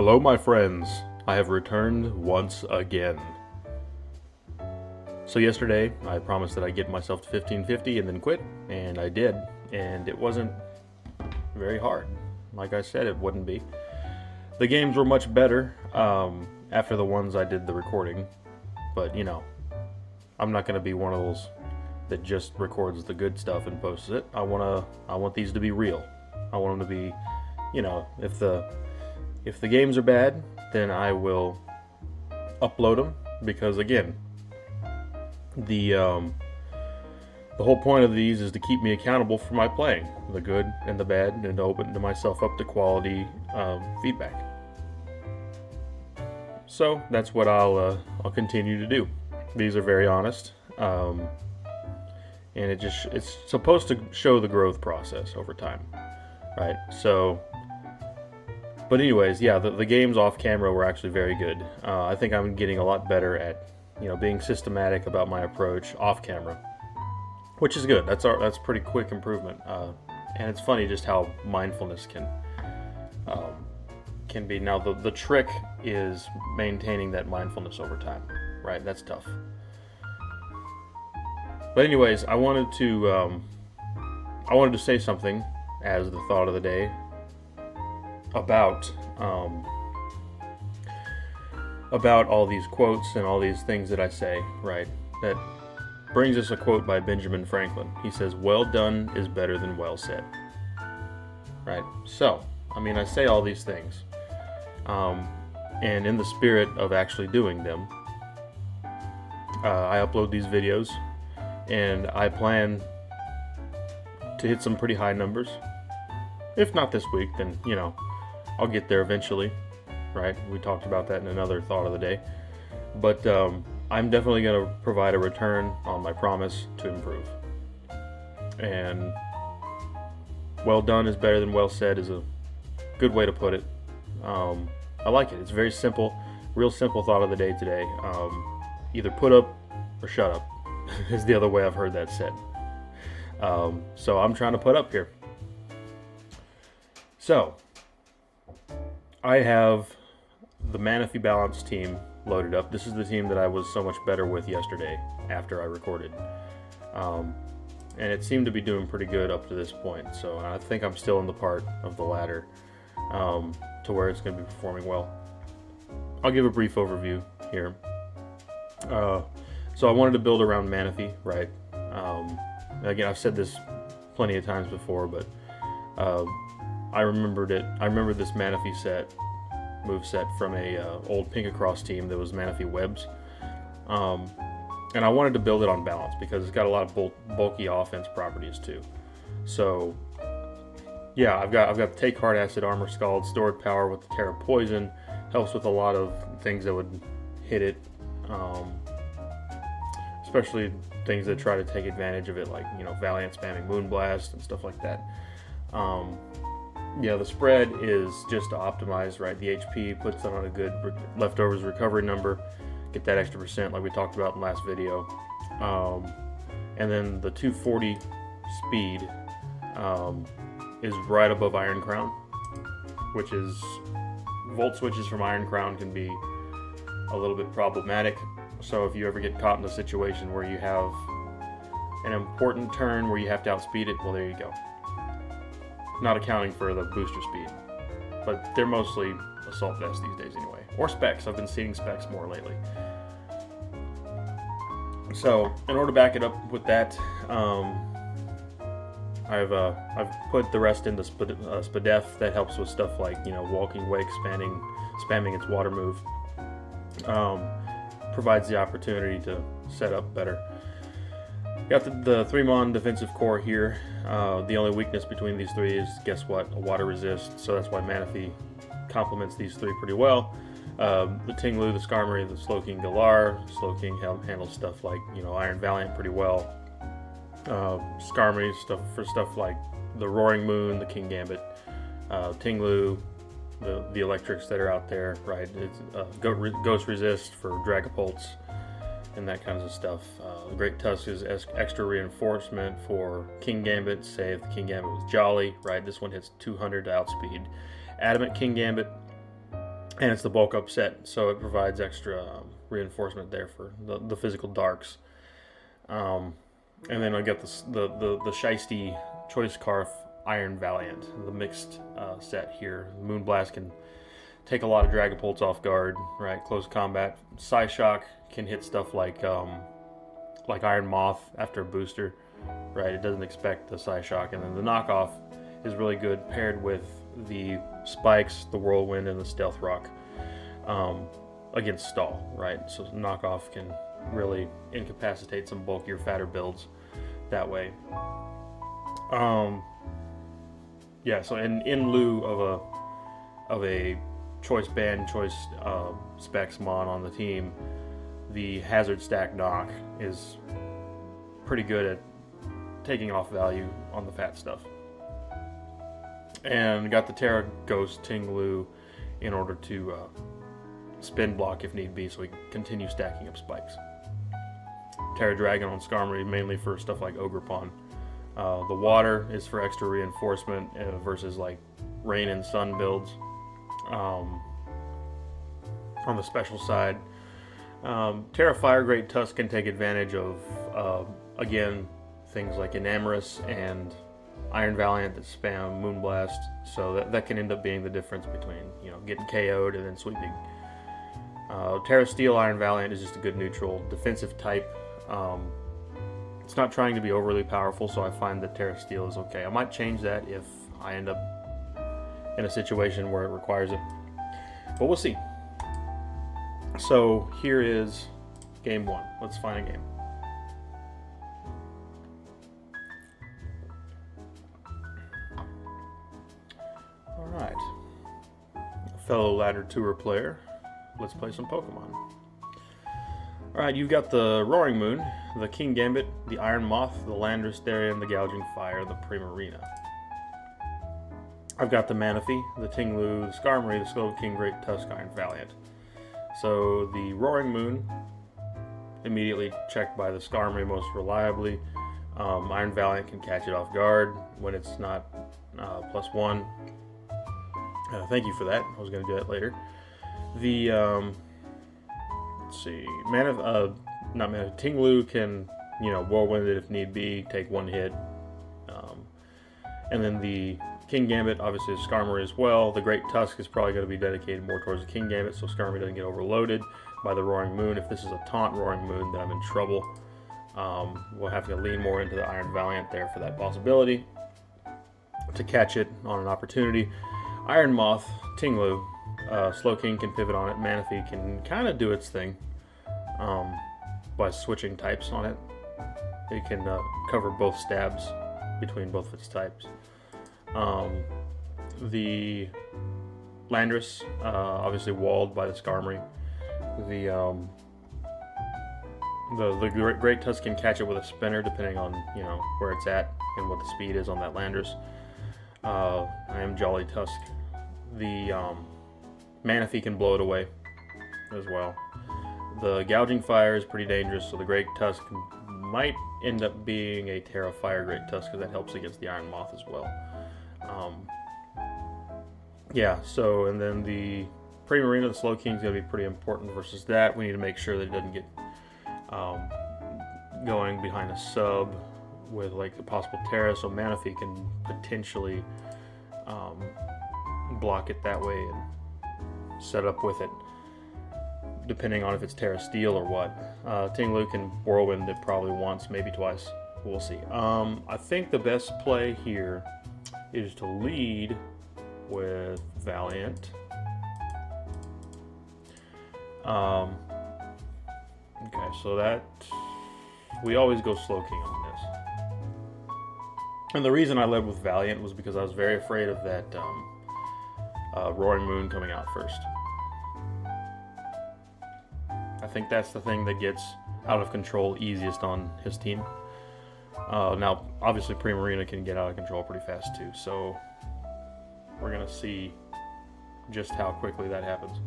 Hello, my friends. I have returned once again. So yesterday, I promised that I'd get myself to 1550 and then quit, and I did. And it wasn't very hard. Like I said, it wouldn't be. The games were much better after the ones I did the recording, but you know, I'm not going to be one of those that just records the good stuff and posts it. I want these to be real. I want them to be, you know, if the games are bad, then I will upload them, because again, the whole point of these is to keep me accountable for my playing, the good and the bad, and to open to myself up to quality feedback. So that's what I'll continue to do. These are very honest, and it's supposed to show the growth process over time, right? So, but anyways, yeah, the games off camera were actually very good. I think I'm getting a lot better at, you know, being systematic about my approach off camera, which is good. That's pretty quick improvement, and it's funny just how mindfulness can be. Now the trick is maintaining that mindfulness over time, right? That's tough. But anyways, I wanted to say something as the thought of the day about all these quotes and all these things that I say, right? That brings us a quote by Benjamin Franklin. He says, "Well done is better than well said." Right? So, I mean, I say all these things, and in the spirit of actually doing them, I upload these videos, and I plan to hit some pretty high numbers. If not this week, then, you know, I'll get there eventually, right? We talked about that in another thought of the day. But I'm definitely going to provide a return on my promise to improve. And well done is better than well said is a good way to put it. I like it. It's very simple, real simple thought of the day today. Either put up or shut up is the other way I've heard that said. So I'm trying to put up here. So I have the Manaphy Balance team loaded up. This is the team that I was so much better with yesterday after I recorded. And it seemed to be doing pretty good up to this point. So I think I'm still in the part of the ladder to where it's going to be performing well. I'll give a brief overview here. So I wanted to build around Manaphy, right? Again, I've said this plenty of times before, but I remembered it. I remember this Manaphy move set from a old Pink Across team that was Manaphy Webs, and I wanted to build it on balance because it's got a lot of bulky offense properties too. So yeah, I've got Take Hard Acid Armor Scald, Stored Power with the Terra Poison, helps with a lot of things that would hit it, especially things that try to take advantage of it, like, you know, Valiant spamming Moonblast and stuff like that. Yeah, the spread is just optimized, right? The HP puts it on a good leftovers recovery number, get that extra percent like we talked about in the last video. And then the 240 speed is right above Iron Crown, which is, volt switches from Iron Crown can be a little bit problematic. So if you ever get caught in a situation where you have an important turn where you have to outspeed it, well, there you go. Not accounting for the booster speed, but they're mostly assault vests these days anyway, or specs. I've been seeing specs more lately. So in order to back it up with that, I've put the rest into Spadef. That helps with stuff like, you know, Walking Wake, spamming its water move. Provides the opportunity to set up better. Got the 3-mon defensive core here. The only weakness between these three is, guess what? A water resist. So that's why Manaphy complements these three pretty well. The Ting-Lu, the Skarmory, the Slowking Galar. Slowking handles stuff like, you know, Iron Valiant pretty well. Skarmory stuff like the Roaring Moon, the King Gambit. Ting-Lu, the electrics that are out there, right? It's Ghost Resist for Dragapults and that kinds of stuff. Great Tusk is extra reinforcement for King Gambit. Say if the King Gambit was Jolly, right? This one hits 200 to outspeed Adamant King Gambit. and it's the bulk up set, so it provides extra reinforcement there for the physical darks. And then I got the Shiesty Choice Scarf Iron Valiant, the mixed set here. Moonblast can take a lot of Dragapults off guard, right? Close combat. Psyshock can hit stuff like Iron Moth after a booster, right? It doesn't expect the Psyshock. And then the knockoff is really good paired with the Spikes, the Whirlwind, and the Stealth Rock against stall, right? So knockoff can really incapacitate some bulkier, fatter builds that way. Yeah, so in lieu of a choice band, choice specs mon on the team, the hazard stack knock is pretty good at taking off value on the fat stuff. And got the Terra Ghost Ting-Lu in order to spin block if need be, so we can continue stacking up spikes. Terra Dragon on Skarmory mainly for stuff like Ogerpon. The water is for extra reinforcement versus like rain and sun builds. On the special side, Terra Fire Great Tusk can take advantage of again things like Enamorous and Iron Valiant that spam Moonblast, so that can end up being the difference between, you know, getting KO'd and then sweeping. Terra Steel Iron Valiant is just a good neutral defensive type. It's not trying to be overly powerful, so I find that Terra Steel is okay. I might change that if I end up in a situation where it requires it, but we'll see. So here is game one. Let's find a game. All right, fellow ladder tour player, let's play some Pokemon. Alright, you've got the Roaring Moon, the King Gambit, the Iron Moth, the Landorus Therian, the Gouging Fire, the Primarina. I've got the Manaphy, the Ting-Lu, the Skarmory, the Slowking Great Tusk, Iron Valiant. So the Roaring Moon, immediately checked by the Skarmory most reliably. Iron Valiant can catch it off guard when it's not +1. Thank you for that. I was going to do that later. The let's see, Ting-Lu can, you know, Whirlwind it if need be, take one hit. And then the King Gambit, obviously is Skarmory as well. The Great Tusk is probably going to be dedicated more towards the King Gambit, so Skarmory doesn't get overloaded by the Roaring Moon. If this is a taunt Roaring Moon, then I'm in trouble. We'll have to lean more into the Iron Valiant there for that possibility to catch it on an opportunity. Iron Moth, Ting-Lu, Slowking can pivot on it. Manaphy can kind of do its thing by switching types on it. It can cover both stabs between both of its types. The Landorus, obviously walled by the Skarmory. The Great Tusk can catch it with a spinner depending on, you know, where it's at and what the speed is on that Landorus. I am Jolly Tusk. The Manaphy can blow it away as well. The Gouging Fire is pretty dangerous, so the Great Tusk might end up being a Terra Fire Great Tusk because that helps against the Iron Moth as well. Yeah, so, and then the Primarina, the Slowking, is going to be pretty important versus that. We need to make sure that it doesn't get going behind a sub with like a possible Terra, so Manaphy can potentially block it that way and set up with it, depending on if it's Terra Steel or what. Ting-Lu can Whirlwind it probably once, maybe twice. We'll see. I think the best play here is to lead with Valiant. Okay, so that we always go Slowking on this. And the reason I led with Valiant was because I was very afraid of that Roaring Moon coming out first. I think that's the thing that gets out of control easiest on his team. Now, obviously, Primarina can get out of control pretty fast too, so we're going to see just how quickly that happens.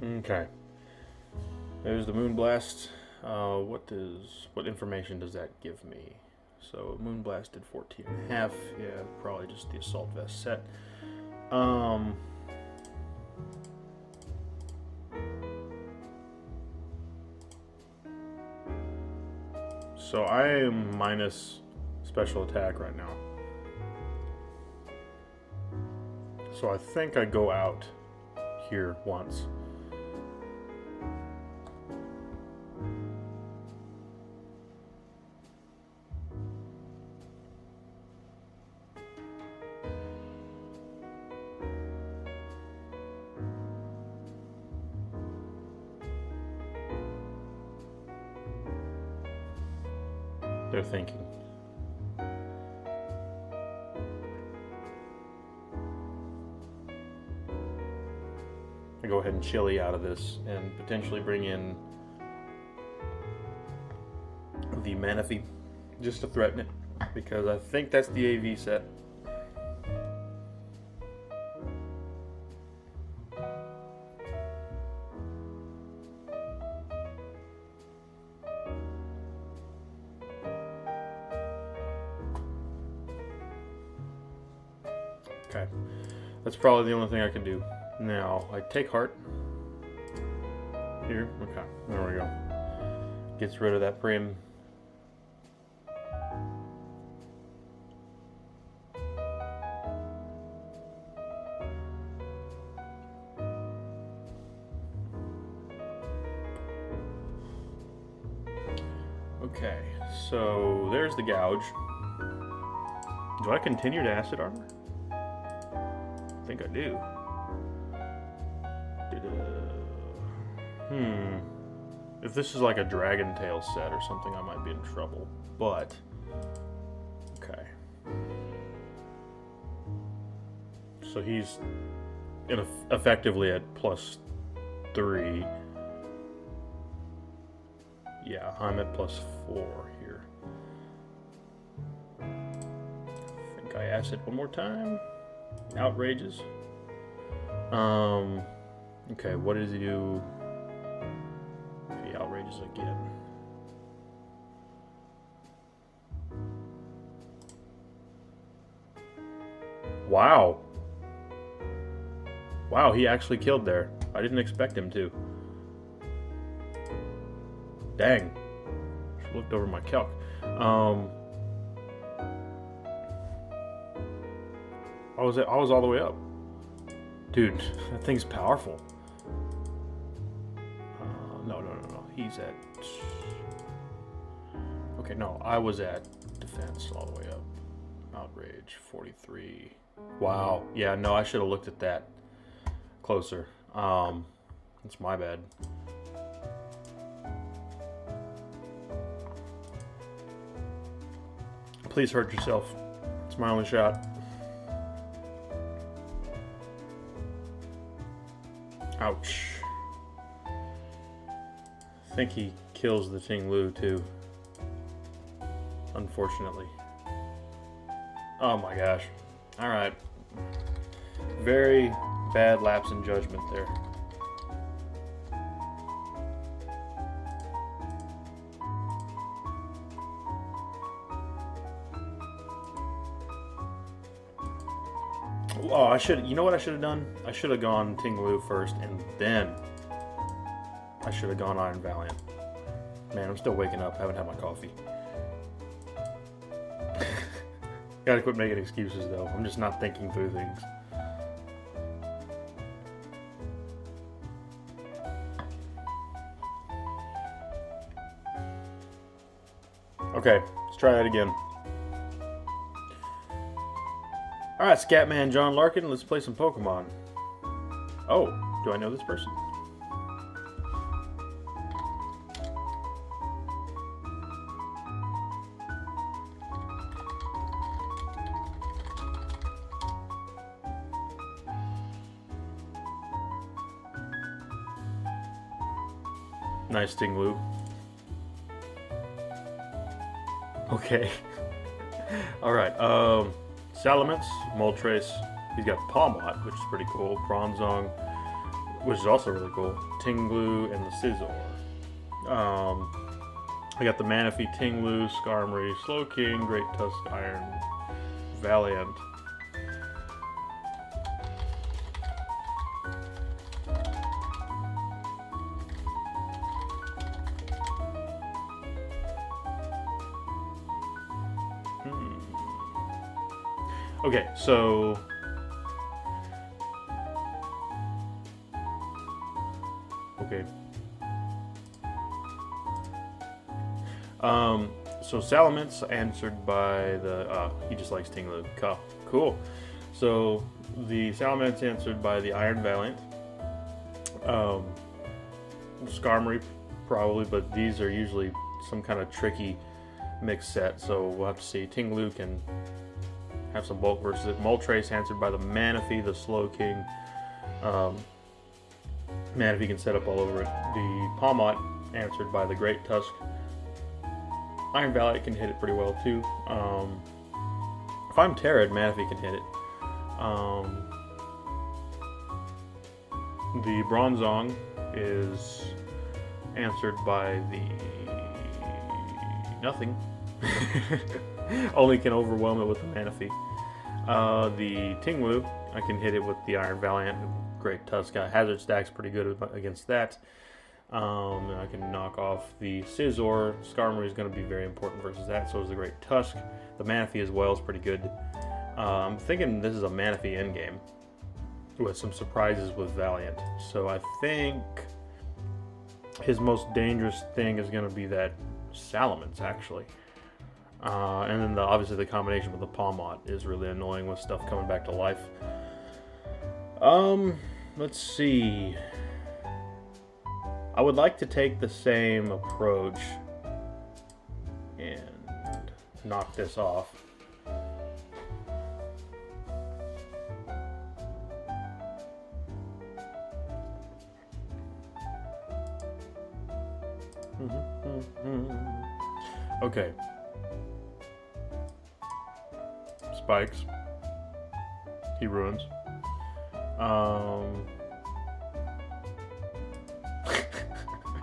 Okay. There's the Moonblast. What information does that give me? So Moonblast did 14.5. Yeah, probably just the assault vest set. So I am minus special attack right now. So I think I go out here once. They're thinking. I go ahead and chili out of this and potentially bring in the Manaphy just to threaten it, because I think that's the AV set. Okay, that's probably the only thing I can do. Now, I take heart here. Okay, there we go. Gets rid of that prim. Okay, so there's the gouge. Do I continue to acid armor? I think I do. If this is like a Dragon Tail set or something, I might be in trouble. But, okay. So he's effectively at +3. Yeah, I'm at +4 here. I think I acid one more time. Outrages. Okay, what does he do? He outrages again. Wow. Wow, he actually killed there. I didn't expect him to. Dang. Just looked over my calc. I was all the way up. Dude, that thing's powerful. No. He's at... Okay, no, I was at defense all the way up. Outrage, 43. Wow. Yeah, no, I should have looked at that closer. That's my bad. Please hurt yourself. It's my only shot. Ouch. I think he kills the Ting-Lu too. Unfortunately. Oh my gosh. Alright. Very bad lapse in judgment there. Oh, you know what I should have done? I should have gone Ting-Lu first, and then I should have gone Iron Valiant. Man, I'm still waking up. Haven't had my coffee. Gotta quit making excuses, though. I'm just not thinking through things. Okay, let's try that again. Alright, Scatman John Larkin, let's play some Pokemon. Oh, do I know this person? Nice Ting-Lu. Okay. Alright, Salamence, Moltres, he's got Palmot, which is pretty cool, Bronzong, which is also really cool. Ting-Lu and the Scizor. I got the Manaphy, Ting-Lu, Skarmory, Slowking, Great Tusk, Iron Valiant. Okay, so so Salamence answered by the he just likes Ting-Lu. Cool. So the Salamence answered by the Iron Valiant. Skarmory probably, but these are usually some kind of tricky mixed set, so we'll have to see. Ting-Lu can have some bulk versus it. Moltres answered by the Manaphy, the Slowking. Manaphy can set up all over it. The Palmot answered by the Great Tusk. Iron Valiant can hit it pretty well too. If I'm Terran, Manaphy can hit it. The Bronzong is answered by the nothing. Only can overwhelm it with the Manaphy. The Ting-Lu, I can hit it with the Iron Valiant. Great Tusk. Hazard stack's pretty good against that. And I can knock off the Scizor. Skarmory is going to be very important versus that, so is the Great Tusk. The Manaphy as well is pretty good. I'm thinking this is a Manaphy endgame with some surprises with Valiant. So I think his most dangerous thing is going to be that Salamence, actually. And then obviously the combination with the Palmot is really annoying with stuff coming back to life. Let's see. I would like to take the same approach and knock this off. Okay. Spikes. He ruins.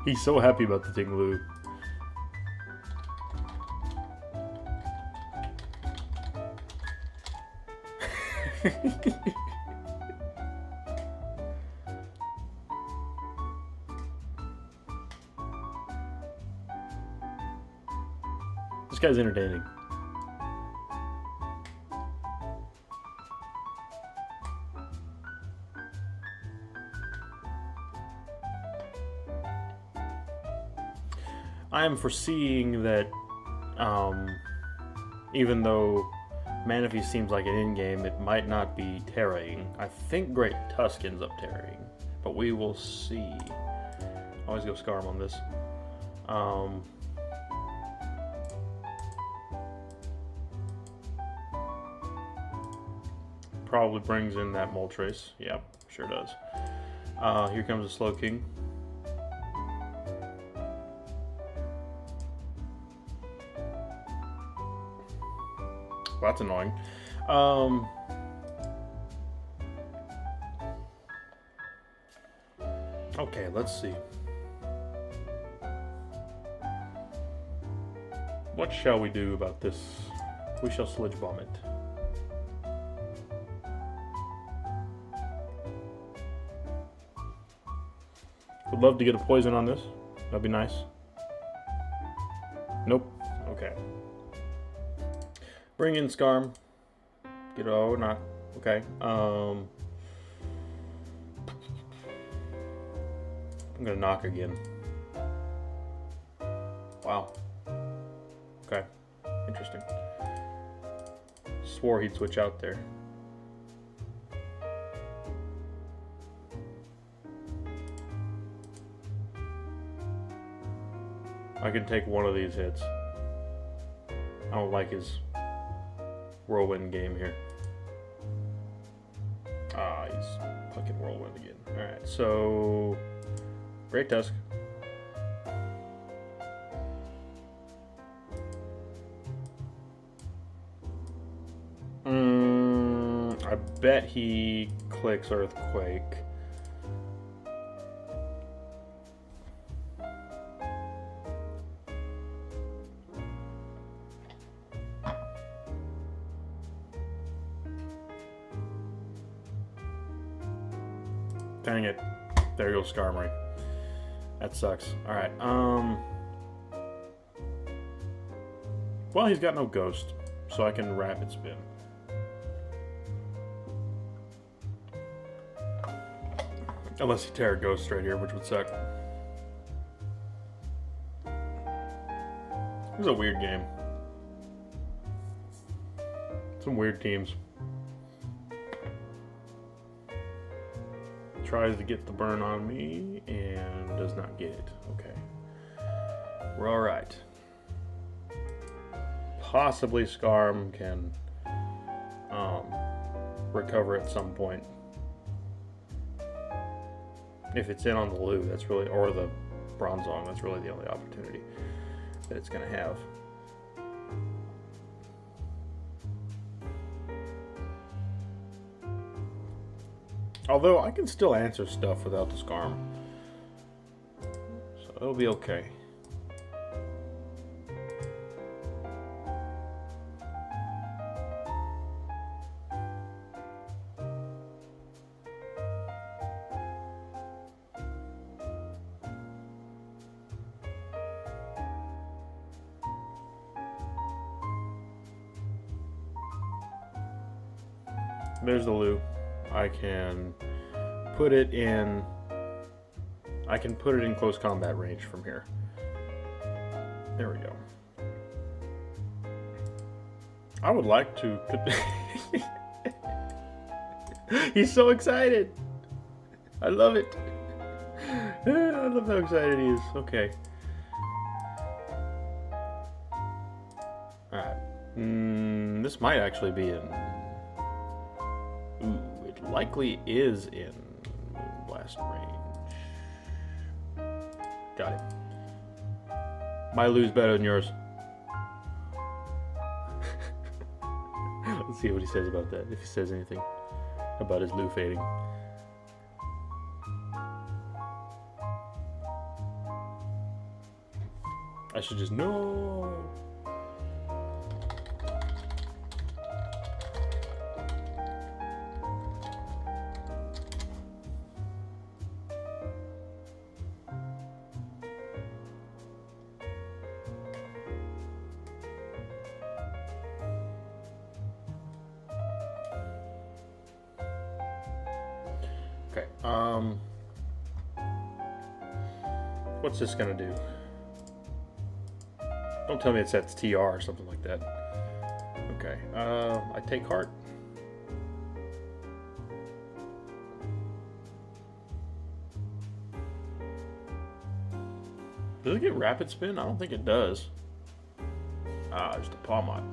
He's so happy about the Ting-Lu. This guy's entertaining. I am foreseeing that even though Manaphy seems like an in-game, it might not be terraing. I think Great Tusk ends up terraing, but we will see. Always go Skarm on this. Probably brings in that Moltres. Yep, sure does. Here comes the Slowking. Well, that's annoying. Okay, let's see. What shall we do about this? We shall Sludge Bomb it. Would love to get a poison on this. That'd be nice. Nope. Okay. Bring in Skarm. Get it or not. Okay. I'm gonna knock again. Wow. Okay. Interesting. Swore he'd switch out there. I can take one of these hits. I don't like his whirlwind game here. Ah, he's fucking whirlwind again. Alright, so Great Tusk. I bet he clicks Earthquake. Dang it. There goes Skarmory. That sucks. Alright, well, he's got no ghost, so I can rapid spin. Unless he tear a ghost right here, which would suck. This is a weird game. Some weird teams. Tries to get the burn on me and does not get it. Okay. We're alright. Possibly Skarm can recover at some point. If it's in on the Lu, that's really, or the Bronzong, that's really the only opportunity that it's going to have. Although I can still answer stuff without the Skarm, so it'll be okay. There's the Lu. I can put it in close combat range from here. There we go. I would like to He's so excited. I love it. I love how excited he is. Okay. Alright. This might actually be in... Ooh, it likely is in Blast range. Got it. My Lu's better than yours. Let's see what he says about that, if he says anything about his Lu fading. I should just know. Okay, what's this gonna do? Don't tell me it sets TR or something like that. Okay, I take heart. Does it get rapid spin? I don't think it does. Ah, there's the Pawmot.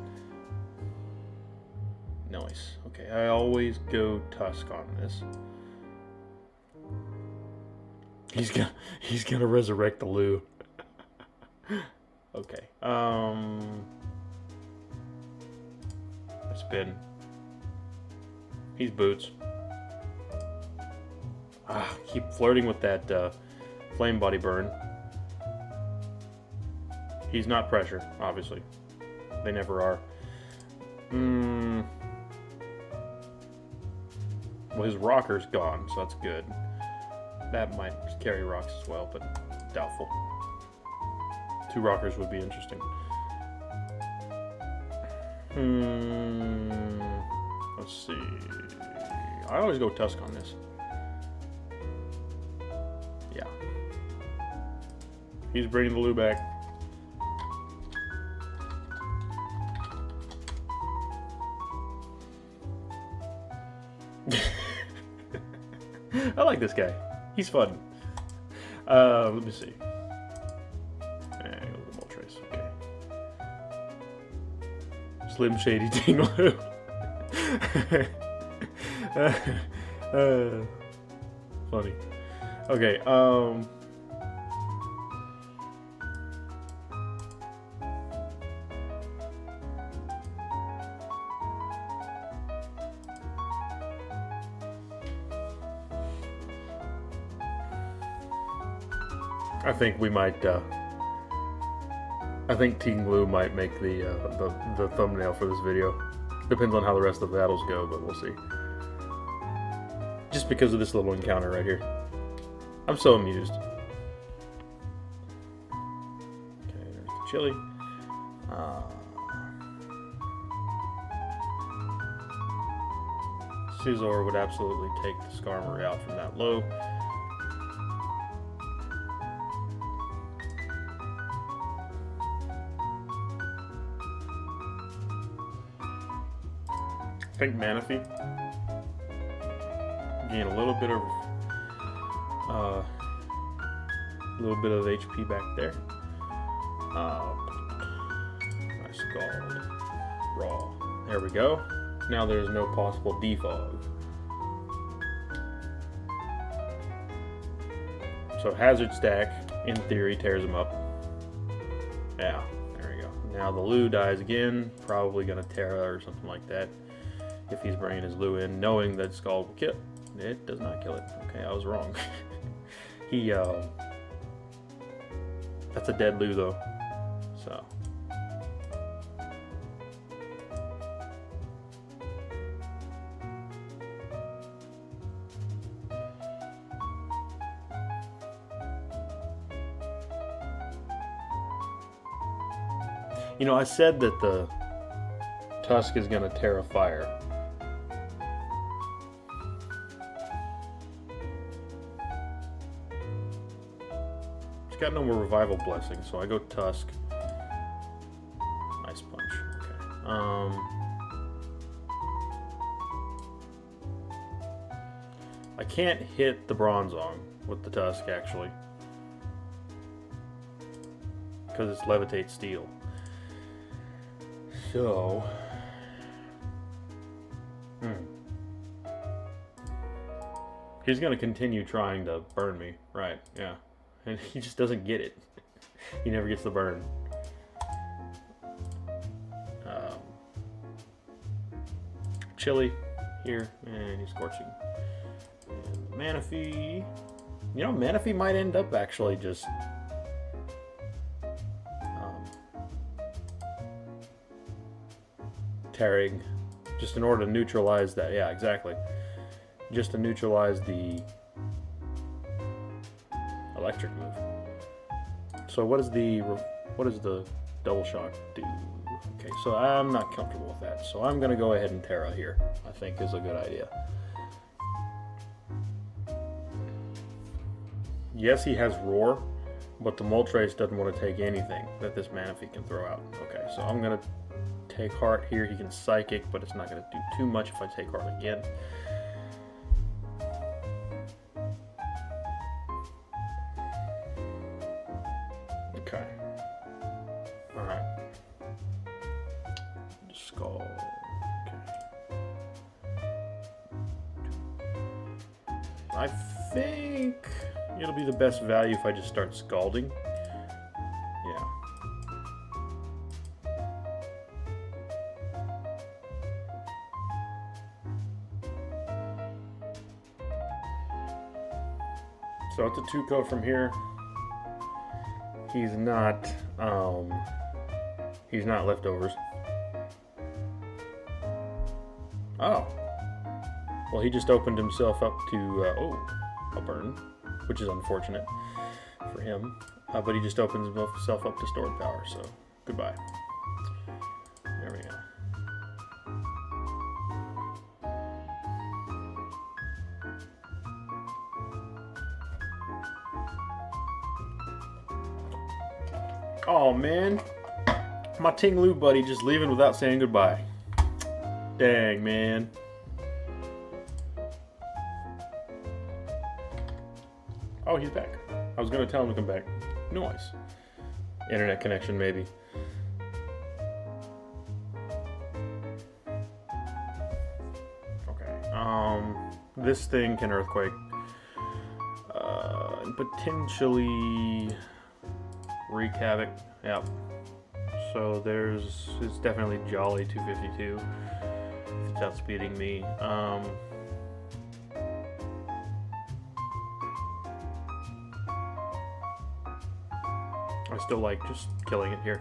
Nice. Okay, I always go Tusk on this. He's gonna resurrect the Lu. Okay. Spin. He's Boots. Keep flirting with that flame body burn. He's not pressure, obviously. They never are. Well, his rocker's gone, so that's good. That might carry rocks as well, but doubtful. 2 rockers would be interesting. Let's see. I always go Tusk on this. Yeah. He's bringing the Lu back. I like this guy. He's fun. Let me see. Trace. Okay. Slim Shady Ting-Lu. Funny. Okay. I think we might. I think Ting-Lu might make the thumbnail for this video. Depends on how the rest of the battles go, but we'll see. just because of this little encounter right here. I'm so amused. Okay, there's the chili. Scizor would absolutely take the Skarmory out from that low. I think Manaphy gain a little bit of HP back there. Nice Scald. Raw. There we go. Now there's no possible defog. So Hazard Stack, in theory, tears him up. Yeah, there we go. Now the Lu dies again. Probably gonna Terra or something like that. If he's bringing his Lu in, knowing that Scald will kill. It does not kill it. Okay, I was wrong. That's a dead Lu though. So. You know, I said that the Tusk is going to Terra Fire. It's got no more Revival Blessing, so I go Tusk. Nice punch. Okay. I can't hit the Bronzong with the Tusk, actually. Because it's Levitate Steel. So, he's going to continue trying to burn me, right? Yeah, and he just doesn't get it. He never gets the burn. Chili here, and he's scorching. And Manaphy, you know, Manaphy might end up actually just tearing, just in order to neutralize that. Yeah, exactly. Just to neutralize the electric move. So what does the double shock do? Okay, so I'm not comfortable with that. So I'm gonna go ahead and Terra here. I think is a good idea. Yes, he has Roar, but the Moltres doesn't want to take anything that this Manaphy can throw out. Okay, so I'm gonna take Heart here. He can Psychic, but it's not going to do too much if I take Heart again. Okay. Alright. Skull. Okay. I think it'll be the best value if I just start Scalding. Yeah. So it's a 2-co from here. He's not leftovers. Oh. Well, he just opened himself up to, a burn, which is unfortunate for him. But he just opens himself up to stored power, so goodbye. There we go. Oh man, my Ting-Lu buddy just leaving without saying goodbye. Dang, man. Oh, he's back. I was gonna tell him to come back. Nice. Internet connection, maybe. Okay. This thing can Earthquake. And potentially wreak havoc. Yep. So it's definitely Jolly 252 if it's outspeeding me. I still like just killing it here.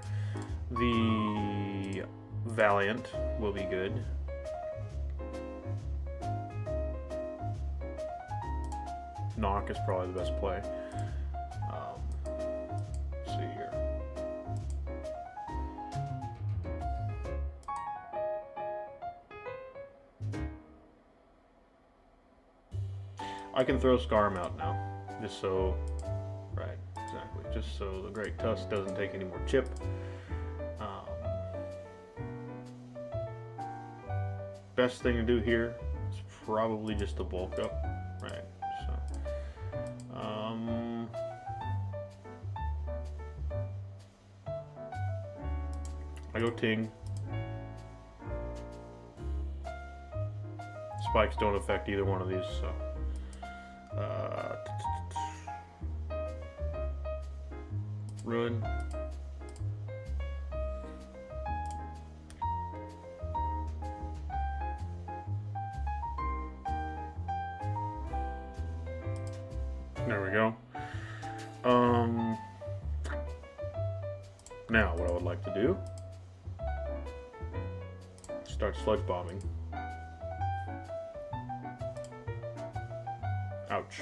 The Valiant will be good. knock is probably the best play. Let's see here. I can throw Scarm out now, just so, right, exactly, just so the Great Tusk doesn't take any more chip. Best thing to do here is probably just to bulk up, right? So, I go Ting. Spikes don't affect either one of these, so. Ruin. There we go. Now what I would like to do, start sludge bombing. Ouch.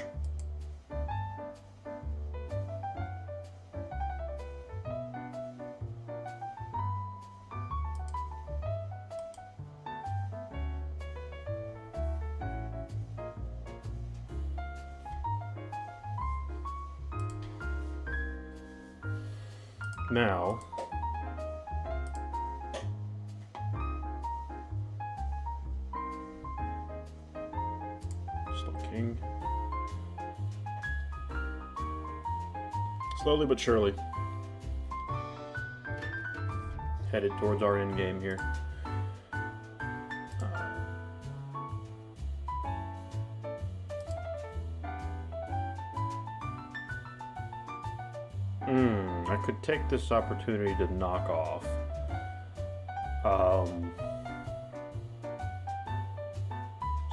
Now, still king. Slowly but surely, headed towards our end game here. I could take this opportunity to knock off.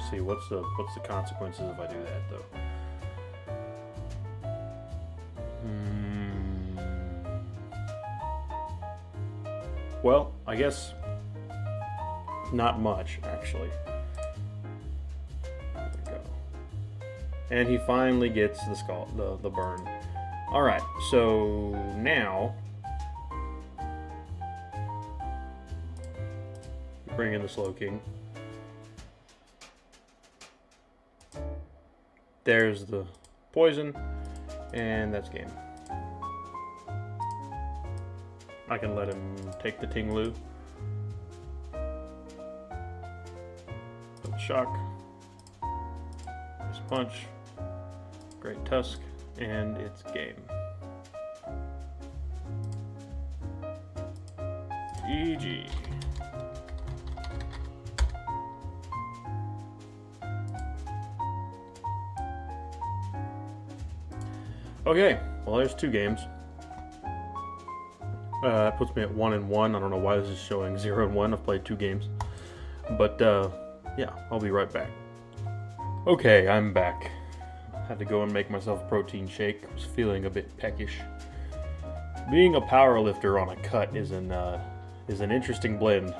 See what's the consequences if I do that though. Well, I guess not much actually. There we go. And he finally gets the skull, the burn. All right, so now bring in the Slow King. There's the poison, and that's game. I can let him take the Ting-Lu. Shock. Nice punch. Great Tusk. And it's game. GG. Okay, well there's 2 games. That puts me at 1-1. I don't know why this is showing 0-1. I've played 2 games. But yeah, I'll be right back. Okay, I'm back. Had to go and make myself a protein shake. I was feeling a bit peckish. Being a power lifter on a cut is an interesting blend.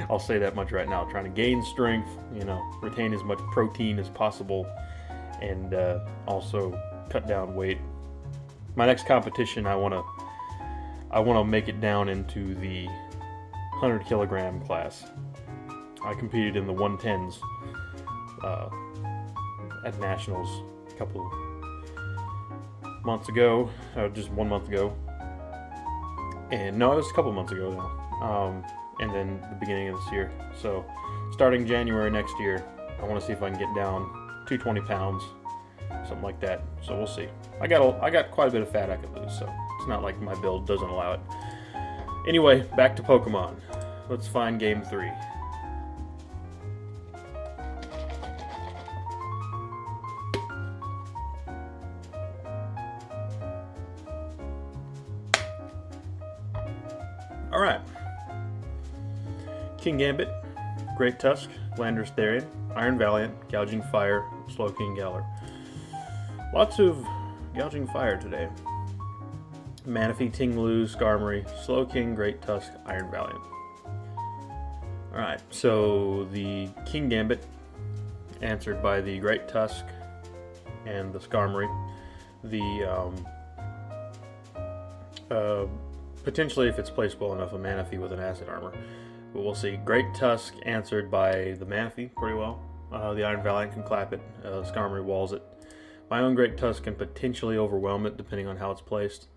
I'll say that much right now. Trying to gain strength, you know, retain as much protein as possible, and also cut down weight. My next competition, I wanna make it down into the 100 kilogram class. I competed in the 110s. At Nationals a couple months ago, just 1 month ago, and no, it was a couple months ago now, and then the beginning of this year. So starting January next year, I want to see if I can get down 220 pounds, something like that. So we'll see. I got quite a bit of fat I could lose, so it's not like my build doesn't allow it. Anyway, back to Pokemon. Let's find game 3. Alright. King Gambit, Great Tusk, Landorus Therian, Iron Valiant, Gouging Fire, Slowking Galar. Lots of Gouging Fire today. Manaphy, Ting-Lu, Skarmory, Slowking, Great Tusk, Iron Valiant. Alright, so the King Gambit answered by the Great Tusk, and the Skarmory. The potentially, if it's placed well enough, a Manaphy with an Acid Armor. But we'll see. Great Tusk answered by the Manaphy pretty well. The Iron Valiant can clap it. Skarmory walls it. My own Great Tusk can potentially overwhelm it depending on how it's placed.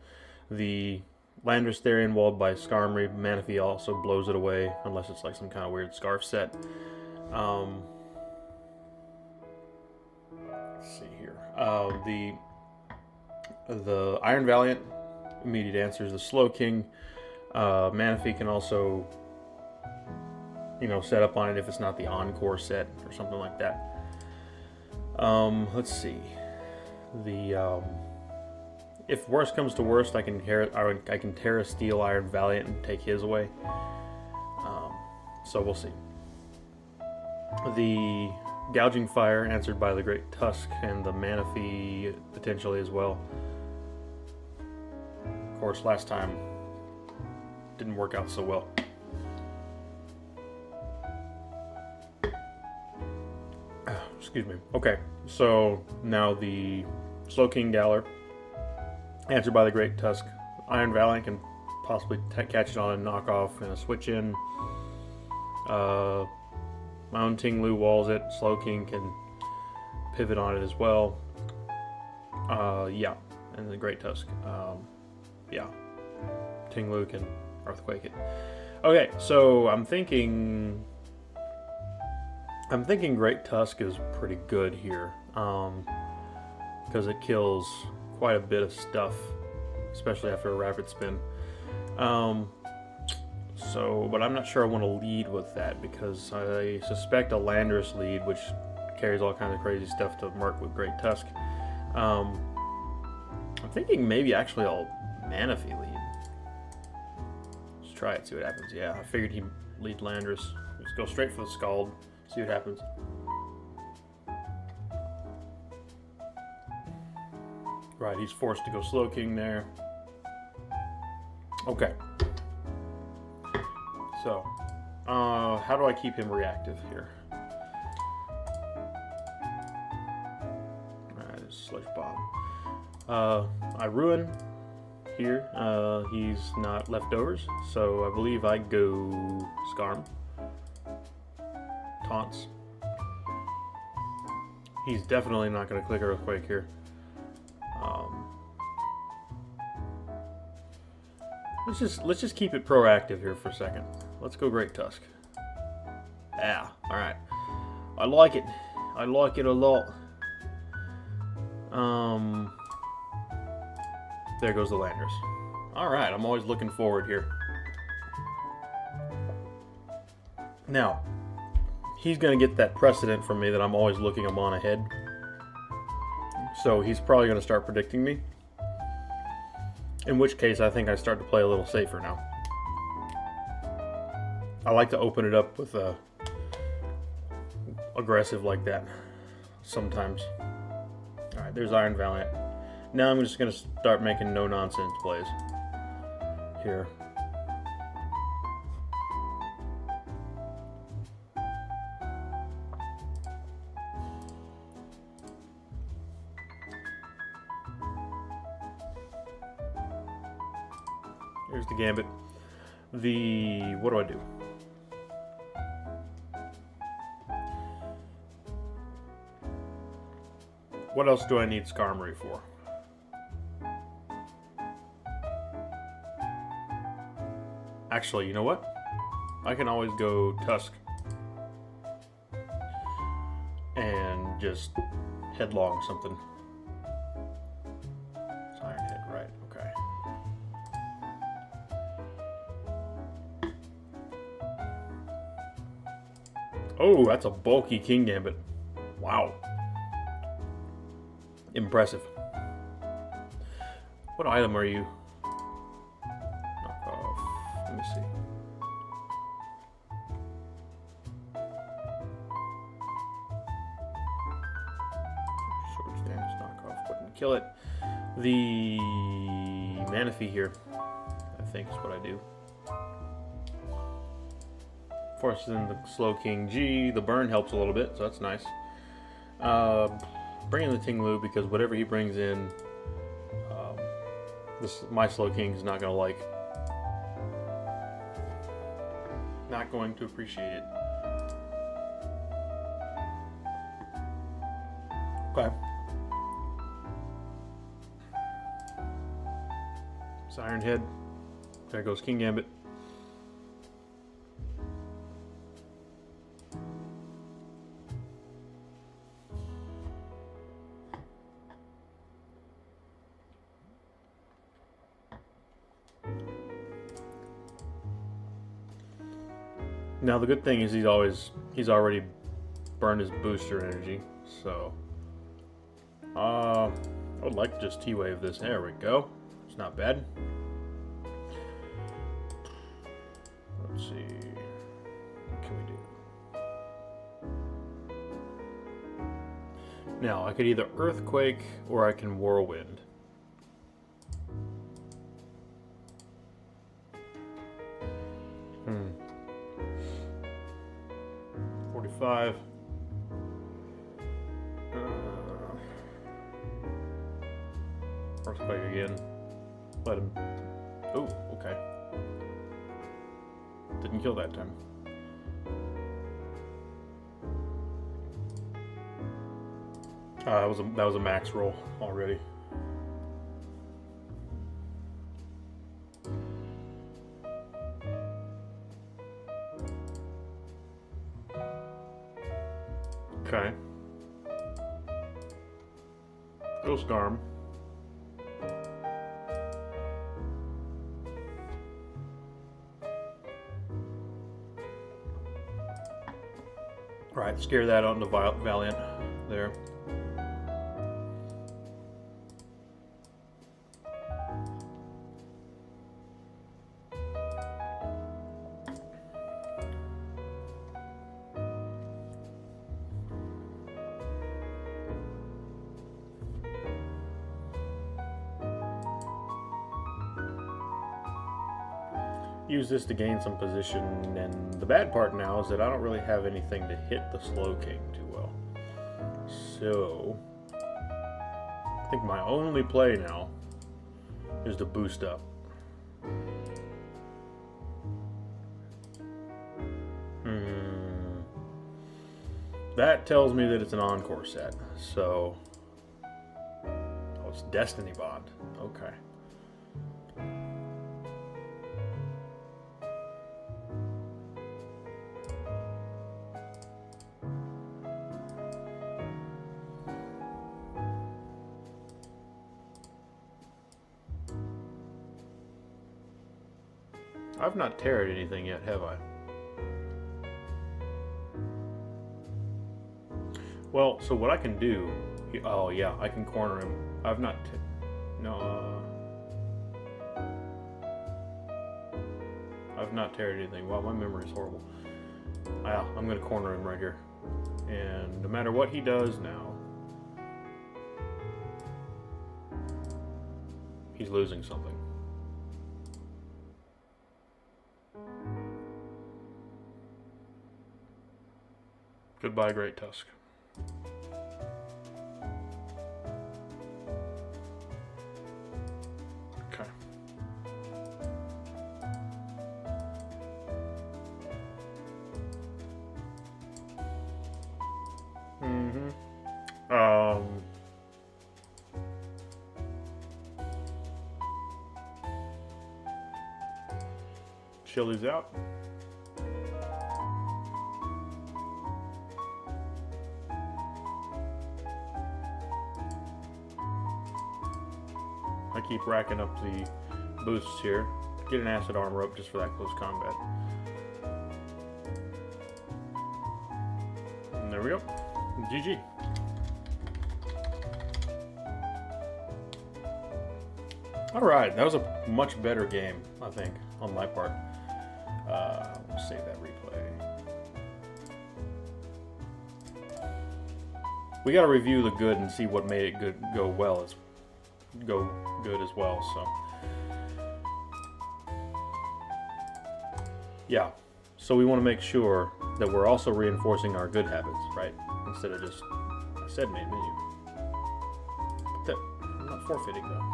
The Landorus Therian walled by Skarmory. Manaphy also blows it away unless it's like some kind of weird Scarf set. Let's see here. The Iron Valiant immediate answers the Slow King. Manaphy can also, you know, set up on it if it's not the Encore set or something like that. Let's see. If worst comes to worst, I can Terra Steel Iron Valiant and take his away. So we'll see. The Gouging Fire answered by the Great Tusk and the Manaphy potentially as well. Of course, last time didn't work out so well. Excuse me. Okay, so now the Slow King Galar answered by the Great Tusk. Iron Valiant can possibly catch it on a knockoff and a switch in. My own Ting-Lu walls it. Slow King can pivot on it as well. Yeah, and the Great Tusk. Yeah, Ting-Lu can Earthquake it. Okay, so I'm thinking Great Tusk is pretty good here, because it kills quite a bit of stuff, especially after a rapid spin. But I'm not sure I want to lead with that because I suspect a Landorus lead, which carries all kinds of crazy stuff to mark with Great Tusk. I'm thinking maybe actually I'll Manaphy lead. Let's try it, see what happens. Yeah, I figured he'd lead Landorus. Let's go straight for the Scald, see what happens. Right, he's forced to go Slow King there. Okay. So, how do I keep him reactive here? Alright, Sludge Bomb. I ruin here. He's not leftovers, so I believe I go Skarm. Taunts. He's definitely not going to click Earthquake here. Let's just keep it proactive here for a second. Let's go Great Tusk. Yeah, alright. I like it. I like it a lot. There goes the Landorus. Alright, I'm always looking forward here. Now, he's going to get that precedent from me that I'm always looking him on ahead. So he's probably going to start predicting me. In which case, I think I start to play a little safer now. I like to open it up with aggressive like that sometimes. Alright, there's Iron Valiant. Now I'm just going to start making no-nonsense plays here. Here's the Gambit. What do I do? What else do I need Skarmory for? Actually, you know what? I can always go Tusk and just headlong something. It's Iron Head, right? Okay. Oh, that's a bulky King Gambit. Wow. Impressive. What item are you? Knock off. Let me see. Sword stance, knock off. Wouldn't kill it. The Manaphy here, I think, is what I do. Forces in the Slow King G. The burn helps a little bit, so that's nice. bring in the Ting-Lu because whatever he brings in, my Slow King's not gonna like. Not going to appreciate it. Okay. Siren Head. There goes King Gambit. Now the good thing is he's already burned his booster energy, so I would like to just T-Wave this. There we go. It's not bad. Let's see. What can we do? Now I could either Earthquake or I can Whirlwind. 45. Earthquake again. Let him. Oh, okay. Didn't kill that time. That was a max roll already. Okay. Ghost Arm. Alright, scare that onto Valiant there. Use this to gain some position, and the bad part now is that I don't really have anything to hit the Slow King too well. So I think my only play now is to boost up. That tells me that it's an Encore set. So, oh, it's Destiny Bond. Okay. I've not teared anything yet, have I? Well, so what I can do... Oh, yeah, I can corner him. I've not... No. I've not teared anything. Wow, my memory is horrible. Yeah, I'm going to corner him right here. And no matter what he does now, he's losing something. Goodbye, Great Tusk. Okay. Chili's out. I keep racking up the boosts here. Get an acid armor up just for that close combat. And there we go. GG. Alright, that was a much better game, I think, on my part. We'll save that replay. We gotta review the good and see what made it go good as well, so. Yeah, so we want to make sure that we're also reinforcing our good habits, right? Instead of just, I said main menu. forfeiting though.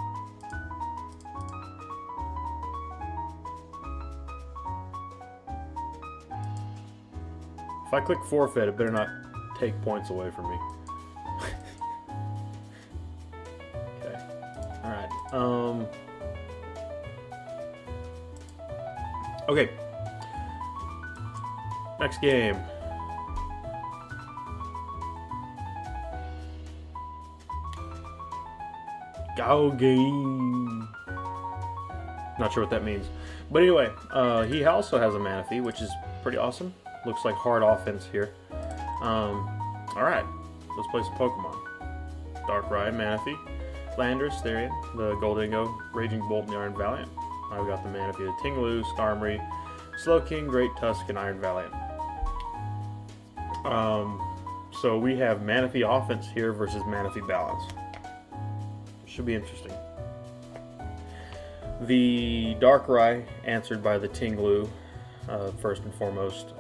If I click forfeit, it better not take points away from me. Okay. Alright. Okay. Next game. Go game. Not sure what that means. But anyway, he also has a Manaphy, which is pretty awesome. Looks like hard offense here. Alright, let's play some Pokemon. Darkrai, Manaphy, Landorus, Therian, the Goldingo, Raging Bolt, and the Iron Valiant. I've got the Manaphy, the Ting-Lu, Skarmory, Slowking, Great Tusk, and Iron Valiant. So we have Manaphy offense here versus Manaphy balance. Should be interesting. The Darkrai answered by the Ting-Lu, first and foremost.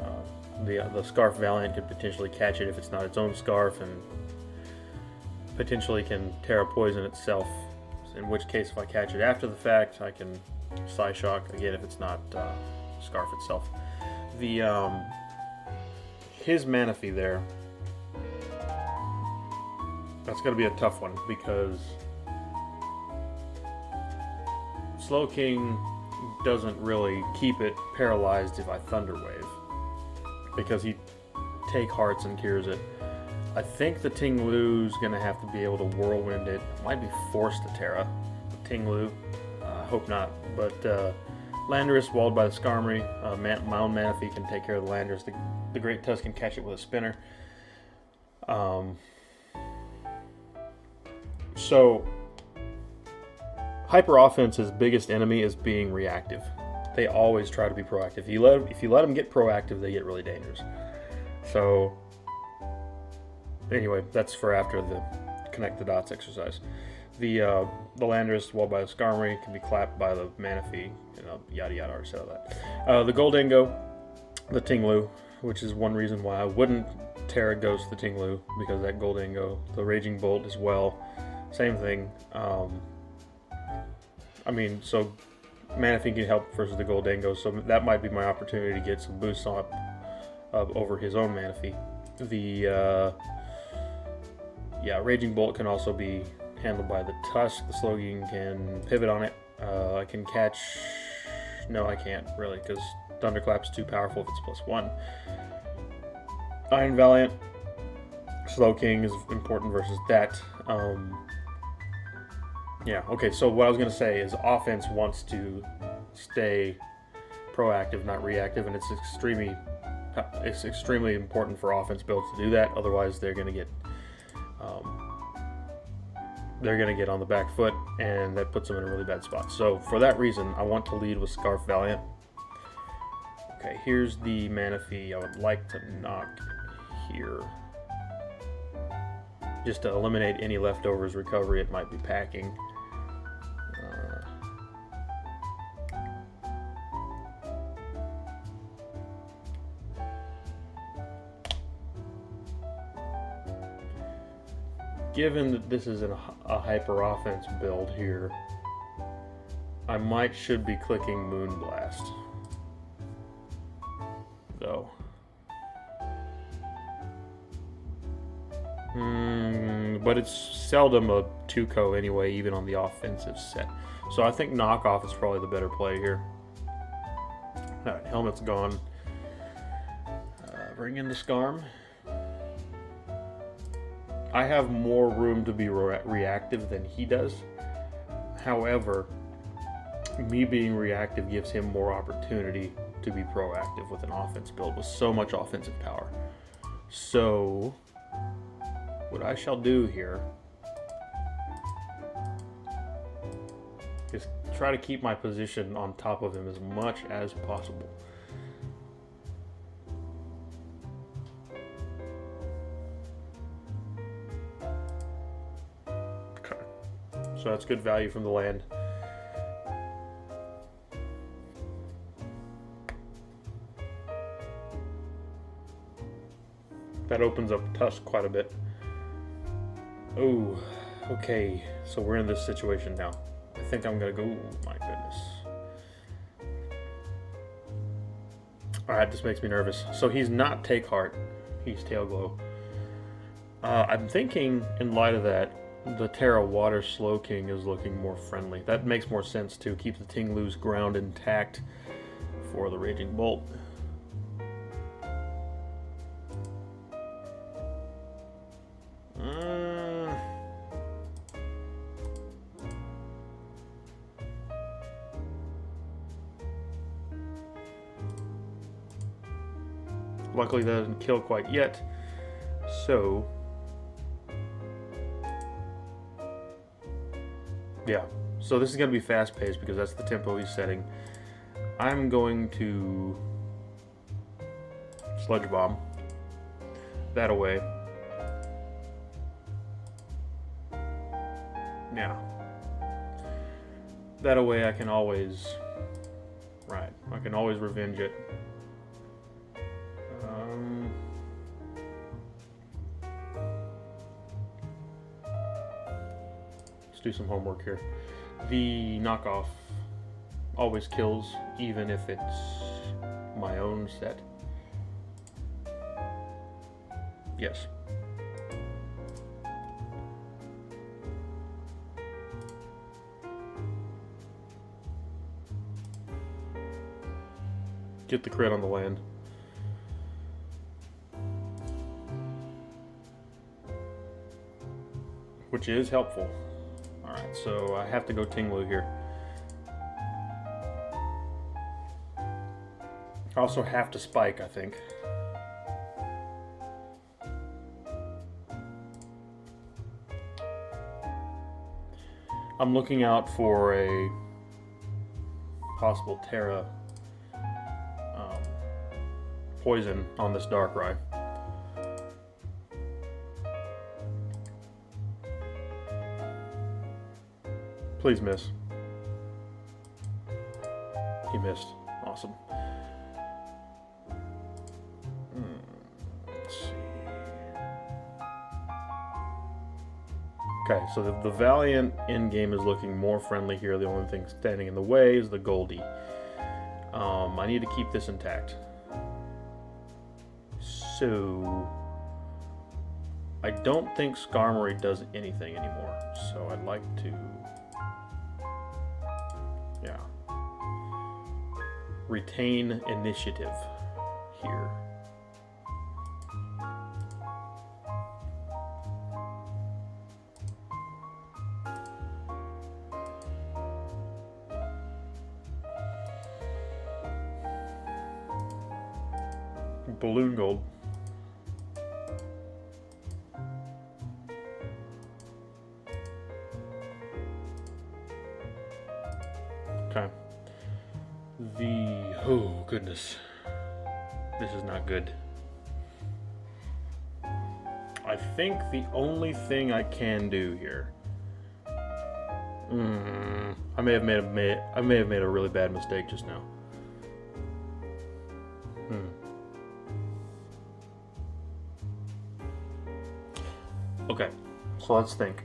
The Scarf Valiant could potentially catch it if it's not its own Scarf, and potentially can Terra Poison itself. In which case, if I catch it after the fact, I can Psyshock again if it's not Scarf itself. The his Manaphy there. That's going to be a tough one because Slowking doesn't really keep it paralyzed if I Thunder Wave, because he take hearts and cures it. I think the Ting-Lu's going to have to be able to Whirlwind it. Might be forced to Terra. Ting-Lu, hope not. But Landorus, walled by the Skarmory. My own Manaphy can take care of the Landorus. The Great Tusk can catch it with a spinner. So, Hyper Offense's biggest enemy is being reactive. They always try to be proactive. If you let them get proactive, they get really dangerous. So, anyway, that's for after the connect the dots exercise. The Landorus, walled by the Skarmory, can be clapped by the Manaphy. Yada yada. Already said all that. The Goldingo, the Ting-Lu, which is one reason why I wouldn't Terra Ghost the Ting-Lu, because that Goldingo, the Raging Bolt as well, same thing. I mean, so Manaphy can help versus the Goldingo, so that might be my opportunity to get some boosts up over his own Manaphy. The Raging Bolt can also be handled by the Tusk. The Slowking can pivot on it. I can catch. No, I can't really, because Thunderclap's too powerful if it's +1. Iron Valiant, Slowking is important versus that. Yeah, okay, so what I was going to say is offense wants to stay proactive, not reactive, and it's extremely important for offense builds to do that. Otherwise, they're going to get on the back foot, and that puts them in a really bad spot. So for that reason, I want to lead with Scarf Valiant. Okay, here's the Manaphy I would like to knock here, just to eliminate any leftovers recovery it might be packing. Given that this is a hyper offense build here, I should be clicking Moonblast, though. But it's seldom a 2-co anyway, even on the offensive set. So I think knockoff is probably the better play here. Alright, helmet's gone. Bring in the Skarm. I have more room to be reactive than he does. However, me being reactive gives him more opportunity to be proactive with an offense build with so much offensive power. So, what I shall do here is try to keep my position on top of him as much as possible. Okay. So that's good value from the land. That opens up Tusk quite a bit. Oh, Okay, so we're in this situation now. I think I'm gonna go. Oh my goodness. Alright, this makes me nervous. So he's not Take Heart, he's Tail Glow. I'm thinking, in light of that, the Terra Water Slowking is looking more friendly. That makes more sense to keep the Ting-Lu's ground intact for the Raging Bolt. Luckily that doesn't kill quite yet, so yeah, so this is going to be fast paced because that's the tempo he's setting. I'm going to Sludge Bomb that away. Yeah, that away I can always, right, I can always revenge it. Let's do some homework here. The knockoff always kills, even if it's my own set. Yes. Get the crit on the land. Which is helpful. Alright, so I have to go Ting-Lu here. I also have to spike, I think. I'm looking out for a possible Terra poison on this Darkrai. Please miss. He missed. Awesome. Let's see. Okay, so the Valiant in-game is looking more friendly here. The only thing standing in the way is the Goldie. I need to keep this intact. So I don't think Skarmory does anything anymore. So I'd like to... yeah. Retain initiative here. Balloon Gold. Okay. Oh goodness, this is not good. I think the only thing I can do here, I may have made a really bad mistake just now. Okay, so let's think.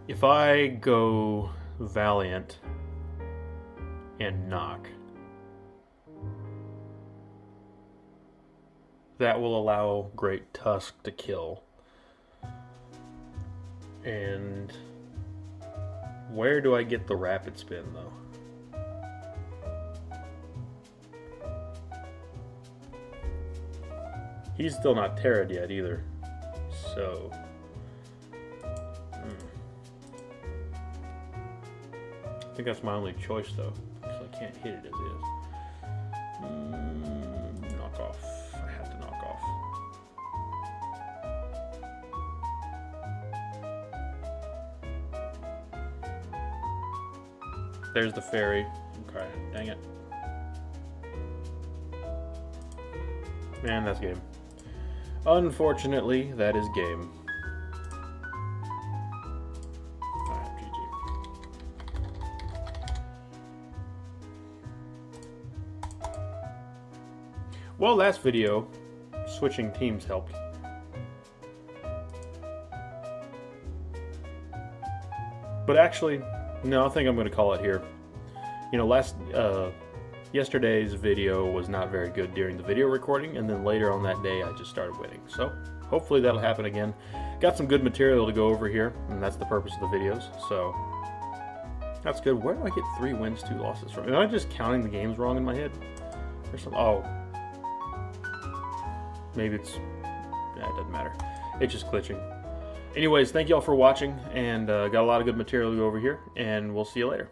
If I go Valiant and knock, that will allow Great Tusk to kill. And where do I get the Rapid Spin though? He's still not Terra'd yet either, so I think that's my only choice though, so I can't hit it as is. Knock off. I have to knock off. There's the fairy. Okay, dang it. Man, that's game. Unfortunately, that is game. Alright, GG. Well, last video, switching teams helped. But actually, no, I think I'm going to call it here. You know, yesterday's video was not very good during the video recording, and then later on that day I just started winning. So hopefully that'll happen again. Got some good material to go over here, and that's the purpose of the videos. So that's good. Where do I get 3 wins, 2 losses from? Am I just counting the games wrong in my head? Or some, oh, maybe it's, yeah, it doesn't matter. It's just glitching. Anyways, thank you all for watching, and got a lot of good material to go over here, and we'll see you later.